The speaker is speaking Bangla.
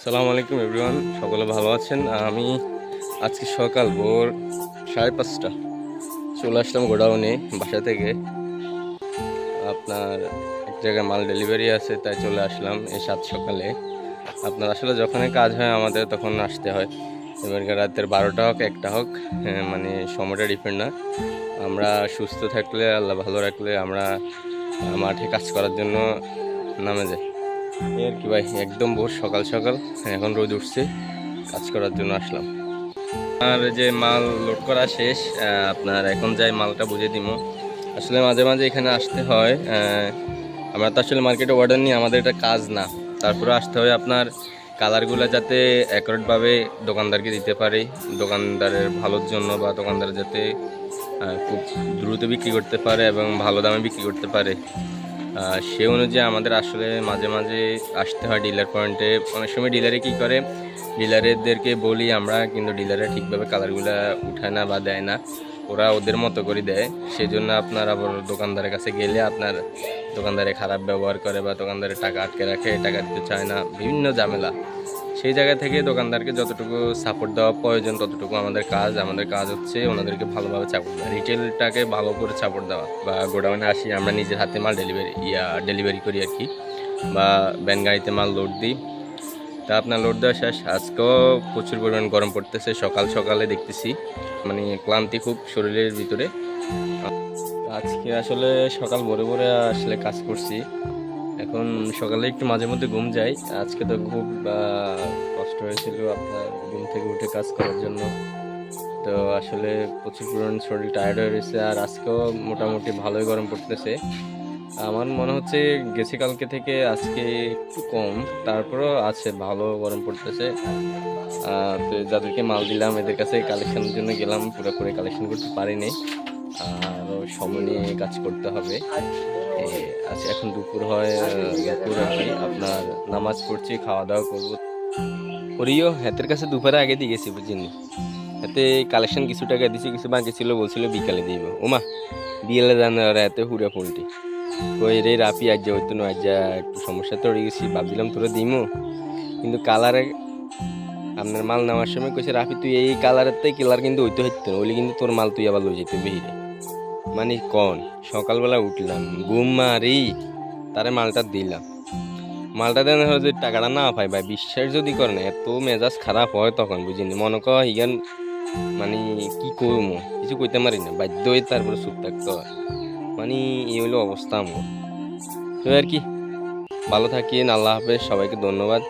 আসসালামু আলাইকুম এভরিওয়ান, সকলে ভালো আছেন। আমি আজকে সকাল ভোর 5:30 চলে আসলাম গোডাউনে বাসা থেকে। আপনার এক জায়গায় মাল ডেলিভারি আছে, তাই চলে আসলাম এই সাত সকালে। আপনার আসলে যখনই কাজ হয় আমাদের তখন আসতে হয়। এবার রাতের 12টা হোক 1টা হোক, মানে সময়টা ডিপেন্ড না। আমরা সুস্থ থাকলে, আল্লাহ ভালো রাখলে আমরা মাঠে কাজ করার জন্য নামে যাই। আর কি ভাই, একদম ভোর সকাল সকাল এখন রোদ উঠছে, কাজ করার জন্য আসলাম। আর যে মাল লোড করা শেষ, আপনার এখন যাই মালটা বুঝে দিব। আসলে মাঝে মাঝে এখানে আসতে হয়। আমরা তো আসলে মার্কেটে অর্ডার নিই, আমাদের এটা কাজ না। তারপরে আসতে হয় আপনার কালারগুলো যাতে অ্যাকুরেটভাবে দোকানদারকে দিতে পারি, দোকানদারের ভালোর জন্য, বা দোকানদার যাতে খুব দ্রুত বিক্রি করতে পারে এবং ভালো দামে বিক্রি করতে পারে। সে অনুযায়ী আমাদের আসলে মাঝে মাঝে আসতে হয় ডিলার পয়েন্টে। অনেক সময় ডিলারে কী করে, ডিলারদেরকে বলি আমরা, কিন্তু ডিলারে ঠিকভাবে কালারগুলো উঠায় না বা দেয় না, ওরা ওদের মতো করে দেয়। সেই জন্য আপনার আবার দোকানদারের কাছে গেলে আপনার দোকানদারে খারাপ ব্যবহার করে বা দোকানদারের টাকা আটকে রাখে, টাকা দিতে চায় না, বিভিন্ন ঝামেলা। সেই জায়গা থেকে দোকানদারকে যতটুকু সাপোর্ট দেওয়া প্রয়োজন ততটুকু আমাদের কাজ। আমাদের কাজ হচ্ছে ওনাদেরকে ভালোভাবে সাপোর্ট দেওয়া, রিটেলটাকে ভালো করে সাপোর্ট দেওয়া। বা গোডাউনে আসি আমরা নিজের হাতে মাল ডেলিভারি করি আর কি, বা ভ্যান গাড়িতে মাল লোড দিই। তা আপনার লোড দেওয়া শেষ। আজকেও প্রচুর পরিমাণ গরম পড়তেছে, সকাল সকালে দেখতেছি, মানে ক্লান্তি খুব শরীরের ভিতরে। আজকে আসলে সকাল ভোরে ভোরে আসলে কাজ করছি। এখন সকালে একটু মাঝে মধ্যে ঘুম যায়, আজকে তো খুব কষ্ট হয়েছিল আপনার ঘুম থেকে উঠে কাজ করার জন্য। তো আসলে প্রচুর পরিমাণ শরীর টায়ার্ড হয়ে রয়েছে। আর আজকেও মোটামুটি ভালোই গরম পড়তেছে। আমার মনে হচ্ছে গেছে কালকে থেকে আজকে একটু কম, তারপরেও আছে, ভালো গরম পড়তেছে। তো যাদেরকে মাল দিলাম এদের কাছে কালেকশনের জন্য গেলাম, পুরোপুরি কালেকশন করতে পারিনি, আরও সময় নিয়ে কাজ করতে হবে। আজ এখন দুপুর হয়, দুপুর আর কি আপনার নামাজ পড়ছি, খাওয়া দাওয়া করবো। ওরিও হাতের কাছে দুপুরে আগে দিয়ে গেছি, বুঝিনি হাতে কালেকশন কিছু টাকা দিছি, কিছু বাকি ছিল, বলছিল বিকালে দিব। ওমা বিয়েলে জানো এতে হুড়ে পোল্টি কই রে রাপি, আজ যা হইতো না, আজ যা একটু সমস্যা তো রয়ে গেছি, ভাবছিলাম তোরা দিমো, কিন্তু কালারে আপনার মাল নেওয়ার সময় কইছে রাফি তুই এই কালারের তাই কালার কিন্তু হইতে হইতো না, ওইলে কিন্তু তোর মাল তুই আবার লই যেতে বেহিরে। মানে কন সকালবেলা উঠলাম, ঘুম মারি, তারে মালটা দিলাম, মালটা দেন যদি টাকাটা না পাই ভাই, বিশ্বাস যদি করেন এত মেজাজ খারাপ হয় তখন, বুঝিনি মনে কর ইগান, মানে কি করবো, কিছু কইতে পারি না, বাধ্য হয়ে তারপরে চুপ থাকতে হয়। মানে এই হইলো অবস্থা আমার। তো আর কি, ভালো থাকিন, আল্লাহ হাফেজ, সবাইকে ধন্যবাদ।